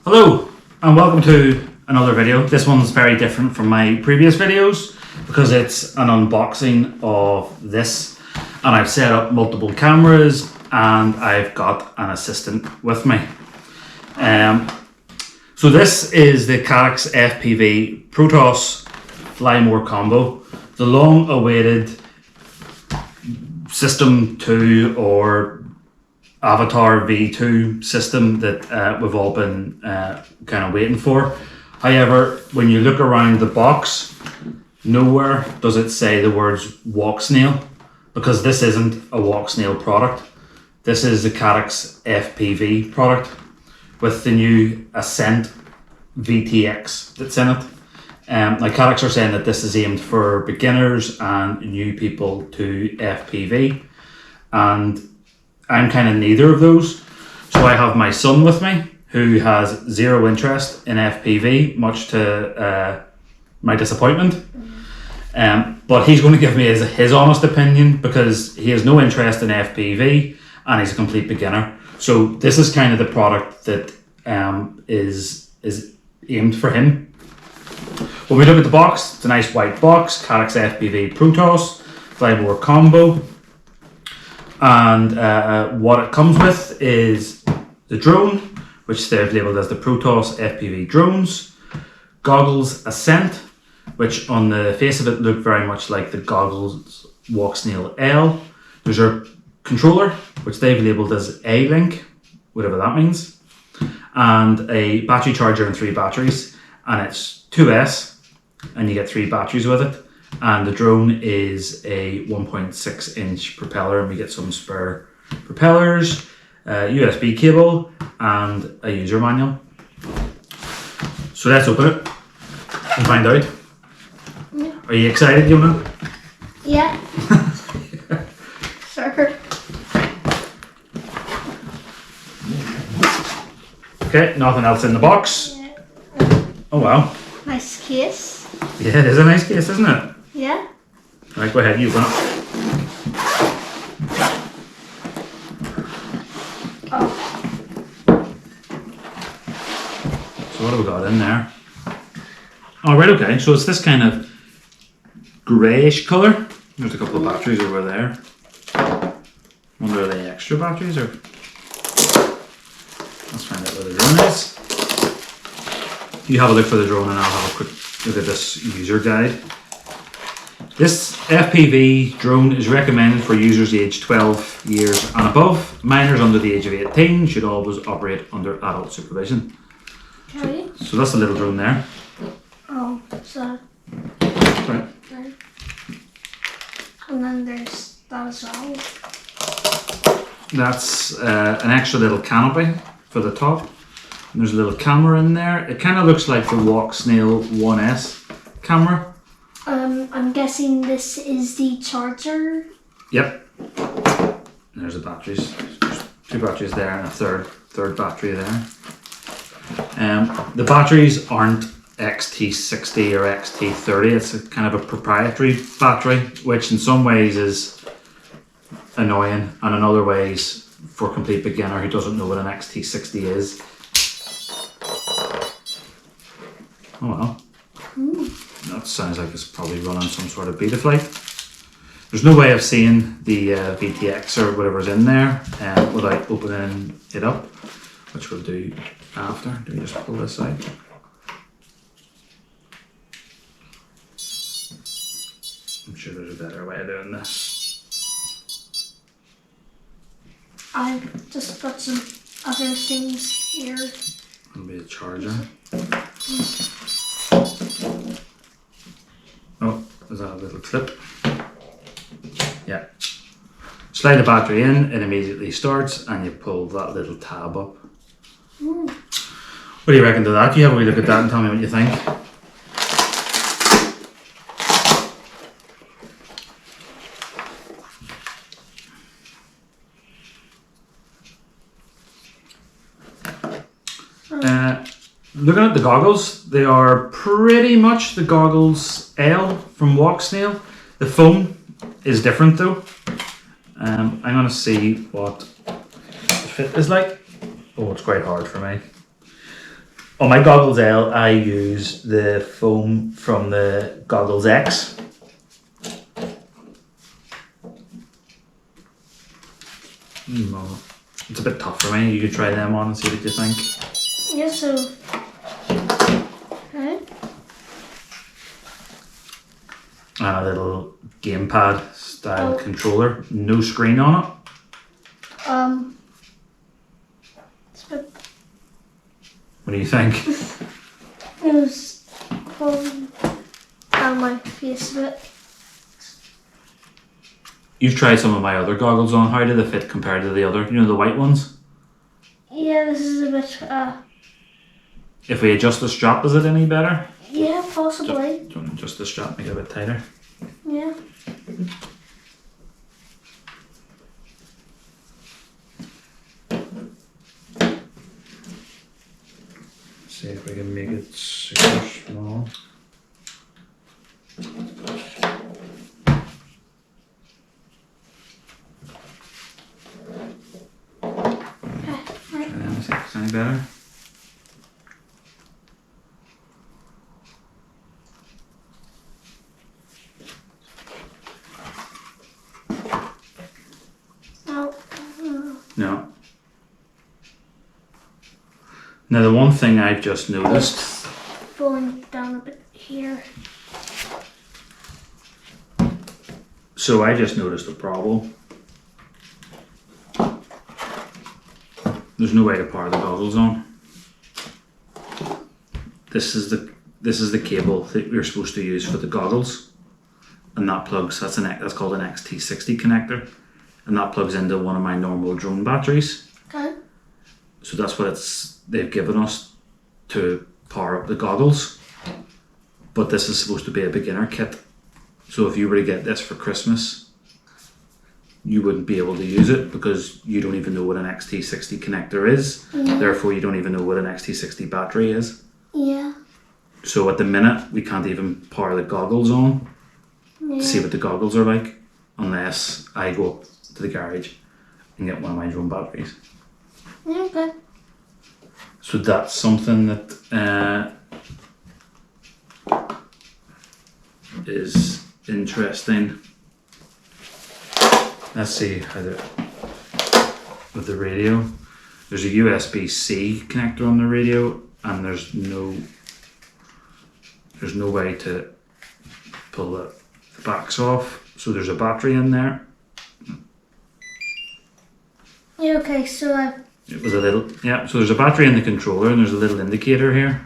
Hello and welcome to another video. This one's very different from my previous videos because it's an unboxing of this, and I've set up multiple cameras and I've got an assistant with me. So this is the CaddxFPV Protos Fly More Combo, the long awaited System 2 or Avatar V2 system that we've all been kind of waiting for. However, when you look around the box, nowhere does it say the words walk snail, because this isn't a walk snail product. This is the CaddxFPV product with the new Ascent VTX that's in it. Like Caddx are saying that this is aimed for beginners and new people to FPV, and I'm kind of neither of those. So I have my son with me who has zero interest in FPV, much to my disappointment. But he's going to give me his honest opinion because he has no interest in FPV and he's a complete beginner. So this is kind of the product that is aimed for him. When we look at the box, it's a nice white box, CaddxFPV Protos Fly More Combo. And what it comes with is the drone, which they've labelled as the Protos FPV drones, goggles Ascent, which on the face of it look very much like the goggles Walk Snail L. There's our controller, which they've labelled as A-Link, whatever that means, and a battery charger and 3 batteries, and it's 2S, and you get 3 batteries with it. And the drone is a 1.6 inch propeller, and we get some spare propellers, USB cable, and a user manual. So let's open it and find out. Yeah. Are you excited, Yona? Yeah. Sure. Okay, nothing else in the box. Yeah. Oh wow. Nice case. Yeah, it is a nice case, isn't it? Yeah. Right, go ahead, you open it. Oh. So what have we got in there? Oh, right, okay. So it's this kind of greyish colour. There's a couple of batteries over there. Wonder are they extra batteries or? Let's find out where the drone is. You have a look for the drone and I'll have a quick look at this user guide. This FPV drone is recommended for users aged 12 years and above. Minors under the age of 18 should always operate under adult supervision. Okay. So that's the little drone there. Oh, so. Right. Right. And then there's that as well. That's an extra little canopy for the top. And there's a little camera in there. It kind of looks like the Walk Snail 1S camera. I'm guessing this is the charger. Yep. There's the batteries. There's 2 batteries there and a third battery there. The batteries aren't XT60 or XT30. It's a kind of a proprietary battery, which in some ways is annoying, and in other ways, for a complete beginner who doesn't know what an XT60 is. Oh well. That sounds like it's probably running some sort of beta flight. There's no way of seeing the VTX or whatever's in there without opening it up, which we'll do after. Do we just pull this out? I'm sure there's a better way of doing this. I've just got some other things here. That'll be a charger. Oh, is that a little clip? Yeah. Slide the battery in, it immediately starts, and you pull that little tab up. Mm. What do you reckon to that? You have a wee look at that and tell me what you think. Looking at the goggles, they are pretty much the goggles L from Walk Snail. The foam is different though. I'm going to see what the fit is like. Oh, it's quite hard for me. On my Goggles L, I use the foam from the Goggles X. It's a bit tough for me. You could try them on and see what you think. Yeah, so. Okay. And a little gamepad style controller. No screen on it. It's a bit. What do you think? It was falling down my face a bit. You've tried some of my other goggles on. How do they fit compared to the other? You know, the white ones? Yeah, this is a bit. If we adjust the strap, is it any better? Yeah, possibly. Do you want to adjust the strap, make it a bit tighter? Yeah. See if we can make it super small. Right. Is it any better? No. Now the one thing I've just noticed. Falling down a bit here. So I just noticed a problem. There's no way to power the goggles on. This is the cable that you're supposed to use for the goggles, and that plugs. That's called an XT60 connector, and that plugs into one of my normal drone batteries. Okay. So that's what they've given us to power up the goggles. But this is supposed to be a beginner kit. So if you were to get this for Christmas, you wouldn't be able to use it because you don't even know what an XT60 connector is. Yeah. Therefore, you don't even know what an XT60 battery is. Yeah. So at the minute, we can't even power the goggles on to see what the goggles are like unless I go up to the garage and get one of my drone batteries. Yeah, okay. So that's something that is interesting. Let's see how with the radio. There's a USB-C connector on the radio, and there's no way to pull the backs off. So there's a battery in there. Yeah, okay, so It was a little, yeah, so there's a battery in the controller and there's a little indicator here.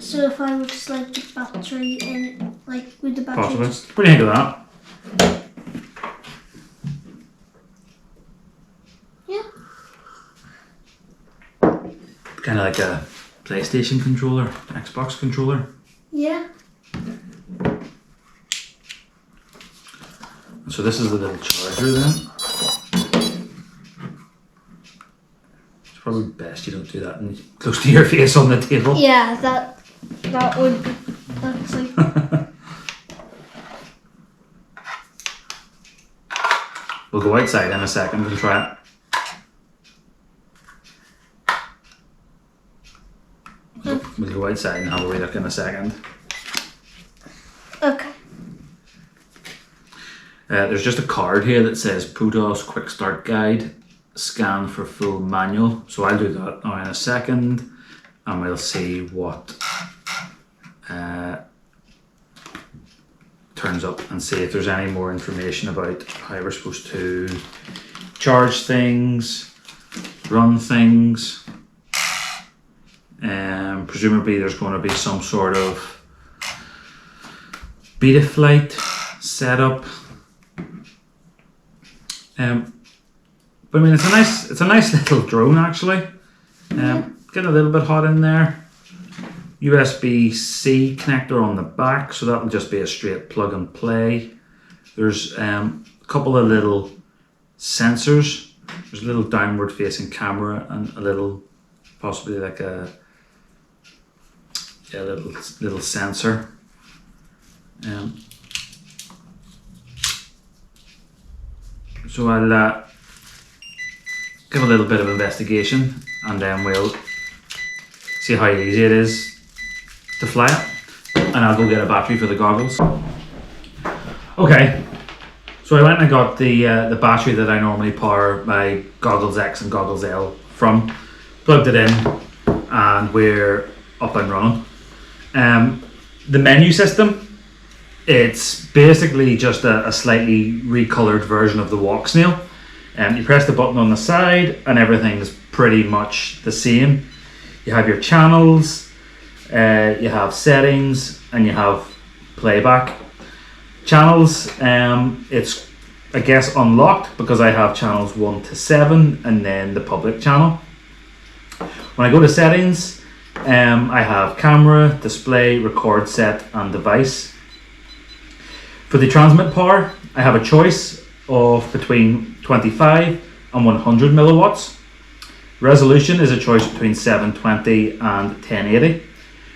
So if I would slide the battery in, like, with the battery Possibly. just... What do you think of that? Yeah. Kind of like a PlayStation controller, Xbox controller. Yeah. So this is the little charger then. It's probably best you don't do that close to your face on the table. Yeah, that would be, that's like... We'll go outside in a second and try it. We'll go outside and have a wee look in a second. Okay. There's just a card here that says Protos Quick Start Guide, scan for full manual. So I'll do that now in a second and we'll see what turns up and see if there's any more information about how we're supposed to charge things, run things. Presumably there's going to be some sort of beta flight setup. But I mean, it's a nice little drone actually. Getting a little bit hot in there. USB-C connector on the back, so that'll just be a straight plug and play. There's a couple of little sensors. There's a little downward facing camera and a little, possibly like a little sensor. So I'll give a little bit of investigation, and then we'll see how easy it is to fly it. And I'll go get a battery for the goggles. Okay, so I went and got the battery that I normally power my Goggles X and Goggles L from, plugged it in, and we're up and running. The menu system, it's basically just a slightly recolored version of the Walk Snail. You press the button on the side and everything's pretty much the same. You have your channels, you have settings, and you have playback. Channels, it's I guess unlocked because I have channels 1 to 7 and then the public channel. When I go to settings, I have camera, display, record set, and device. For the transmit power, I have a choice of between 25 and 100 milliwatts. Resolution is a choice between 720 and 1080.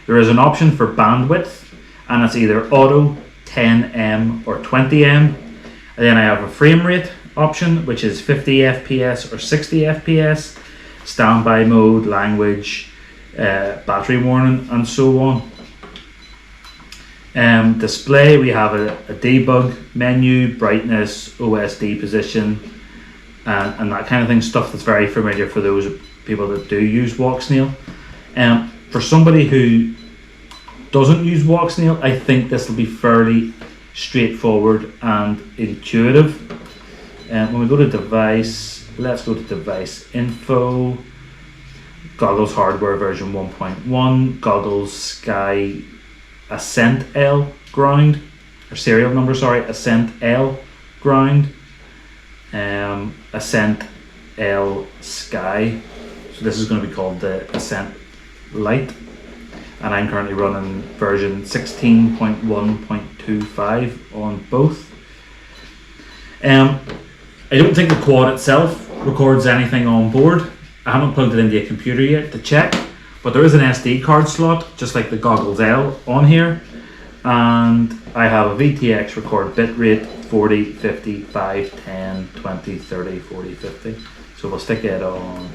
There is an option for bandwidth, and it's either auto, 10M or 20M. And then I have a frame rate option, which is 50 FPS or 60 FPS, standby mode, language, battery warning, and so on. Display, we have a debug menu, brightness, OSD position, and that kind of thing, stuff that's very familiar for those people that do use Walk Snail. For somebody who doesn't use Walk Snail, I think this will be fairly straightforward and intuitive. When we go to device, let's go to device info, goggles hardware version 1.1, goggles Sky Ascent L ground, or serial number, sorry, Ascent L ground, Ascent L Sky. So this is going to be called the Ascent Lite, and I'm currently running version 16.1.25 on both. I don't think the quad itself records anything on board. I haven't plugged it into a computer yet to check, but there is an SD card slot, just like the Goggles L, on here, and I have a VTX record bitrate 40, 50, 5, 10, 20, 30, 40, 50. So we'll stick it on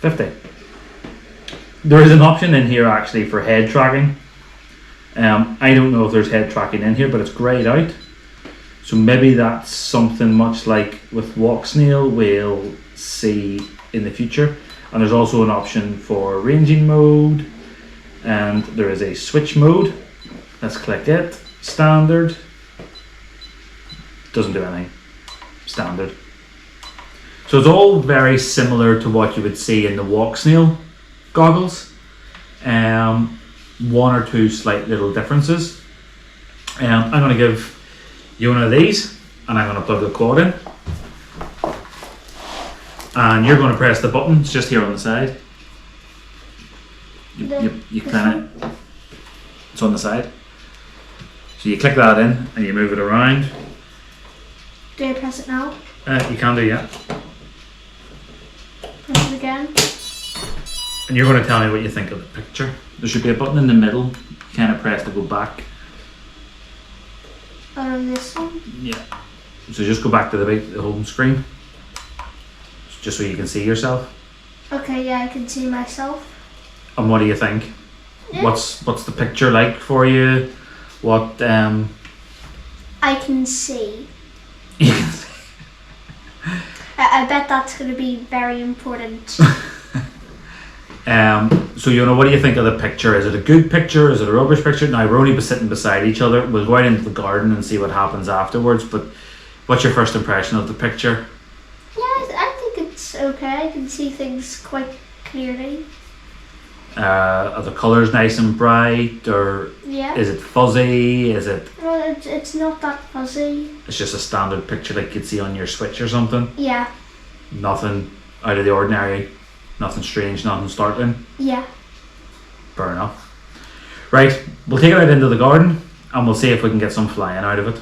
50. There is an option in here actually for head tracking. I don't know if there's head tracking in here, but it's grayed out. So maybe that's something much like with Walk Snail we'll see in the future. And there's also an option for ranging mode, and there is a switch mode. Let's click it. Standard. Doesn't do anything. Standard. So it's all very similar to what you would see in the Walk Snail goggles. One or two slight little differences. I'm going to give you one of these, and I'm going to plug the quad in. And you're going to press the buttons just here on the side. You kind of, it's on the side. So you click that in and you move it around. Do I press it now? You can do, yeah. Press it again. And you're going to tell me what you think of the picture. There should be a button in the middle. You kind of press to go back. This one? Yeah. So just go back to the home screen. Just so you can see yourself. Okay, yeah, I can see myself. And what do you think? Yeah. What's the picture like for you? What I can see. You can see. I bet that's going to be very important. So what do you think of the picture? Is it a good picture? Is it a rubbish picture? Now we're only sitting beside each other. We'll go out into the garden and see what happens afterwards. But what's your first impression of the picture? Yeah, I think it's okay. I can see things quite clearly. Are the colours nice and bright, or Yeah. is it fuzzy? Is it? Well, it's not that fuzzy. It's just a standard picture like you'd see on your Switch or something. Yeah. Nothing out of the ordinary. Nothing strange. Nothing startling. Yeah. Fair enough. Right, we'll take it out into the garden and we'll see if we can get some flying out of it.